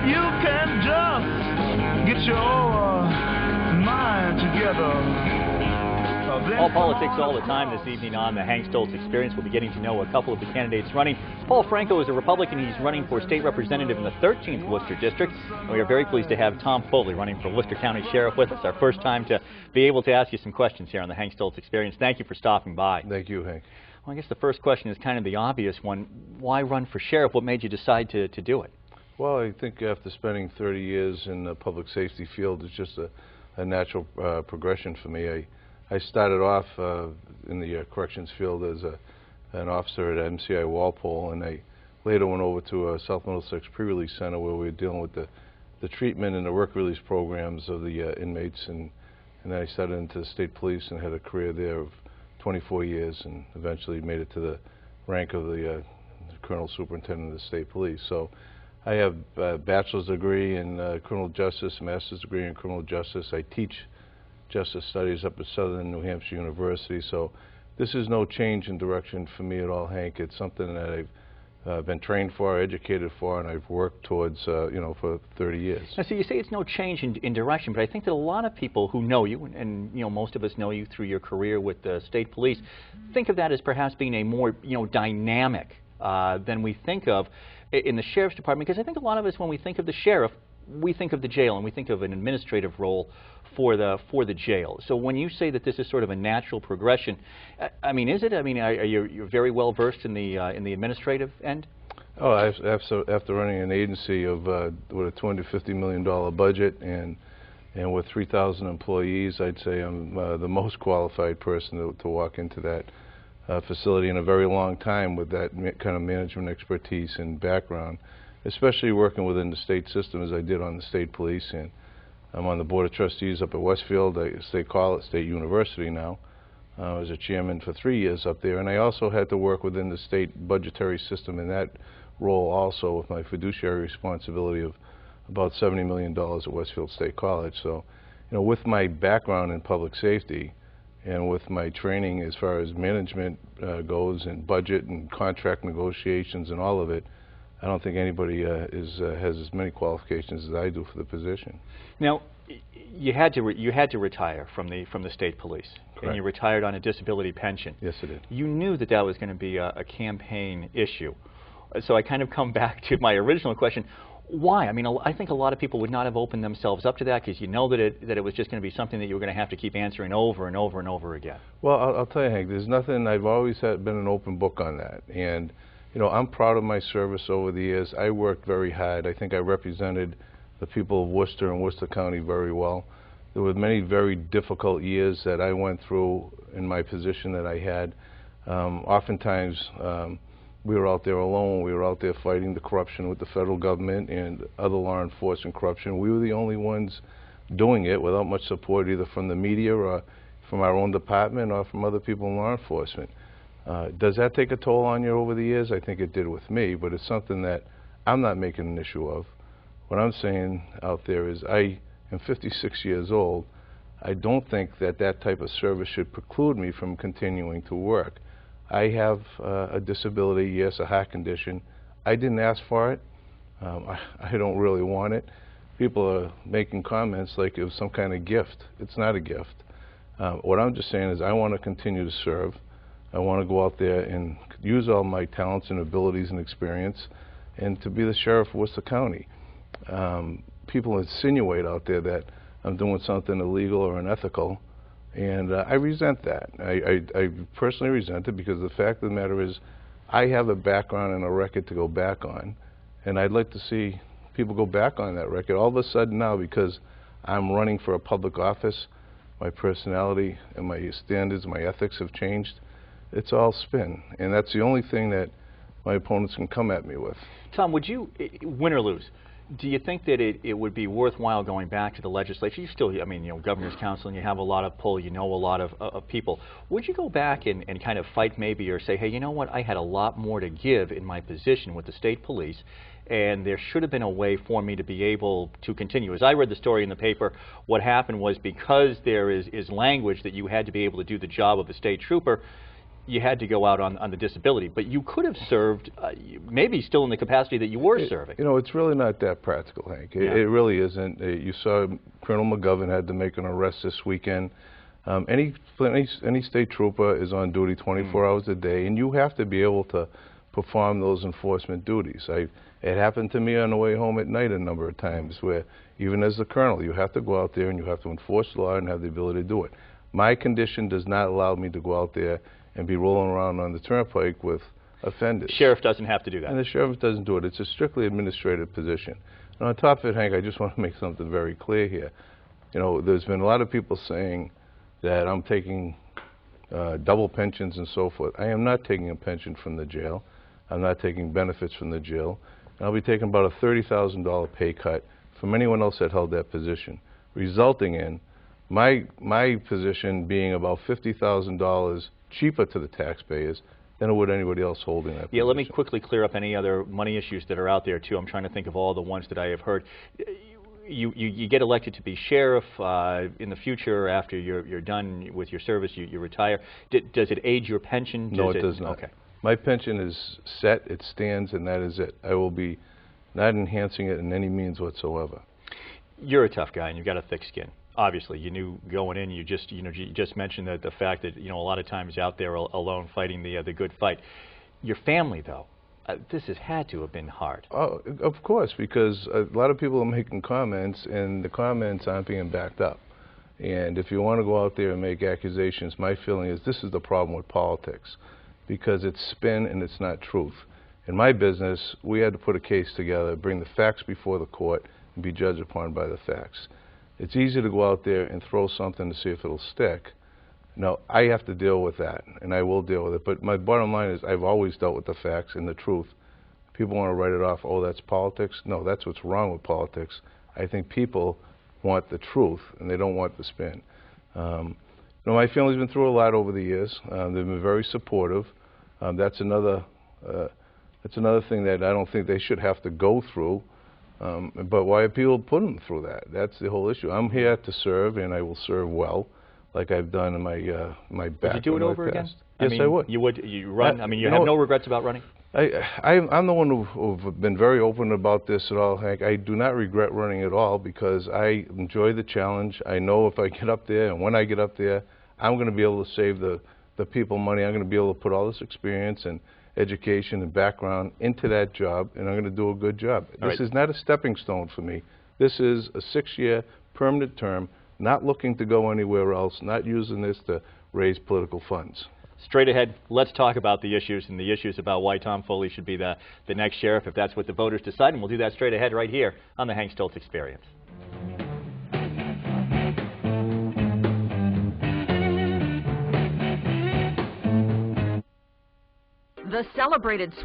you can just get your mind together. All politics all the time this evening on the Hank Stolz Experience. We'll be getting to know a couple of the candidates running. Paul Franco is a Republican. He's running for state representative in the 13th Worcester District. And we are very pleased to have Tom Foley running for Worcester County Sheriff with us. Our first time to be able to ask you some questions here on the Hank Stolz Experience. Thank you for stopping by. Thank you, Hank. Well, I guess the first question is kind of the obvious one. Why run for sheriff? What made you decide to do it? Well, I think after spending 30 years in the public safety field, it's just a natural progression for me. I started off in the corrections field as an officer at MCI Walpole, and I later went over to South Middlesex Pre-Release Center where we were dealing with the treatment and the work release programs of the inmates, and then I started into the state police and had a career there of 24 years and eventually made it to the rank of the Colonel Superintendent of the State Police. So I have a bachelor's degree in criminal justice, a master's degree in criminal justice. I teach Justice Studies up at Southern New Hampshire University, so this is no change in direction for me at all, Hank. It's something that I've been trained for, educated for, and I've worked towards, you know, for 30 years. Now, so you say it's no change in direction, but I think that a lot of people who know you, and you know, most of us know you through your career with the state police, think of that as perhaps being a more, you know, dynamic than we think of in the sheriff's department. Because I think a lot of us, when we think of the sheriff, we think of the jail and we think of an administrative role for the jail. So when you say that this is sort of a natural progression, I mean, is it? I mean, you're very well versed in the administrative end? Oh, after running an agency of with a $250 million budget and with 3,000 employees, I'd say I'm the most qualified person to walk into that facility in a very long time with that kind of management expertise and background, especially working within the state system as I did on the state police. And I'm on the Board of Trustees up at Westfield, State College, State University now. I was a chairman for 3 years up there, and I also had to work within the state budgetary system in that role also with my fiduciary responsibility of about $70 million at Westfield State College. So, you know, with my background in public safety and with my training as far as management goes and budget and contract negotiations and all of it, I don't think anybody has as many qualifications as I do for the position. Now, you had to retire from the state police. Correct. And you retired on a disability pension. Yes, I did. You knew that that was going to be a campaign issue. So I kind of come back to my original question. Why? I mean, I think a lot of people would not have opened themselves up to that because you know that it was just going to be something that you were going to have to keep answering over and over and over again. Well, I'll tell you, Hank, there's nothing. I've always been an open book on that. And you know, I'm proud of my service over the years. I worked very hard. I think I represented the people of Worcester and Worcester County very well. There were many very difficult years that I went through in my position that I had. Oftentimes, we were out there alone. We were out there fighting the corruption with the federal government and other law enforcement corruption. We were the only ones doing it without much support either from the media or from our own department or from other people in law enforcement. Does that take a toll on you over the years? I think it did with me, but it's something that I'm not making an issue of. What I'm saying out there is I am 56 years old. I don't think that that type of service should preclude me from continuing to work. I have a disability, yes, a heart condition. I didn't ask for it. I don't really want it. People are making comments like it was some kind of gift. It's not a gift. What I'm just saying is I want to continue to serve. I want to go out there and use all my talents and abilities and experience and to be the sheriff of Worcester County. People insinuate out there that I'm doing something illegal or unethical, and I resent that. I personally resent it because the fact of the matter is I have a background and a record to go back on, and I'd like to see people go back on that record. All of a sudden now, because I'm running for a public office, my personality and my standards, my ethics have changed. It's all spin, and that's the only thing that my opponents can come at me with. Tom, would you, win or lose, do you think that it would be worthwhile going back to the legislature? You still, I mean, you know, governor's council, and you have a lot of pull, you know a lot of people. Would you go back and kind of fight maybe or say, hey, you know what, I had a lot more to give in my position with the state police, and there should have been a way for me to be able to continue. As I read the story in the paper, what happened was because there is language that you had to be able to do the job of a state trooper, you had to go out on the disability, but you could have served, maybe still in the capacity that you were serving. You know, it's really not that practical, Hank. It really isn't. You saw Colonel McGovern had to make an arrest this weekend. Any state trooper is on duty 24 hours a day, and you have to be able to perform those enforcement duties. It happened to me on the way home at night a number of times where, even as the colonel, you have to go out there and you have to enforce the law and have the ability to do it. My condition does not allow me to go out there and be rolling around on the turnpike with offenders. Sheriff doesn't have to do that. And the sheriff doesn't do it. It's a strictly administrative position. And on top of it, Hank, I just want to make something very clear here. You know, there's been a lot of people saying that I'm taking double pensions and so forth. I am not taking a pension from the jail. I'm not taking benefits from the jail. And I'll be taking about a $30,000 pay cut from anyone else that held that position, resulting in my position being about $50,000 cheaper to the taxpayers than it would anybody else holding that position. Let me quickly clear up any other money issues that are out there, too. I'm trying to think of all the ones that I have heard. You get elected to be sheriff in the future after you're done with your service, you retire. Does it age your pension? No, it does not. Okay. My pension is set, it stands, and that is it. I will be not enhancing it in any means whatsoever. You're a tough guy, and you've got a thick skin. Obviously, you knew going in. You just mentioned that the fact that a lot of times out there alone fighting the good fight. Your family, though, this has had to have been hard. Oh, of course, because a lot of people are making comments, and the comments aren't being backed up. And if you want to go out there and make accusations, my feeling is this is the problem with politics, because it's spin and it's not truth. In my business, we had to put a case together, bring the facts before the court, and be judged upon by the facts. It's easy to go out there and throw something to see if it'll stick. No, I have to deal with that, and I will deal with it. But my bottom line is I've always dealt with the facts and the truth. People want to write it off, oh, that's politics. No, that's what's wrong with politics. I think people want the truth, and they don't want the spin. My family's been through a lot over the years. They've been very supportive. That's another thing that I don't think they should have to go through. But why are people putting them through that? That's the whole issue. I'm here to serve, and I will serve well, like I've done in my back. Would you do it over again? Yes, I would. You would. You run. You have no regrets about running. I'm the one who've been very open about this at all, Hank. I do not regret running at all because I enjoy the challenge. I know if I get up there and when I get up there, I'm going to be able to save the people money. I'm going to be able to put all this experience and education and background into that job, and I'm going to do a good job. This is not a stepping stone for me. This is a 6-year permanent term, not looking to go anywhere else, not using this to raise political funds. Straight ahead, let's talk about the issues and the issues about why Tom Foley should be the next sheriff, if that's what the voters decide, and we'll do that straight ahead right here on the Hank Stolz Experience. The celebrated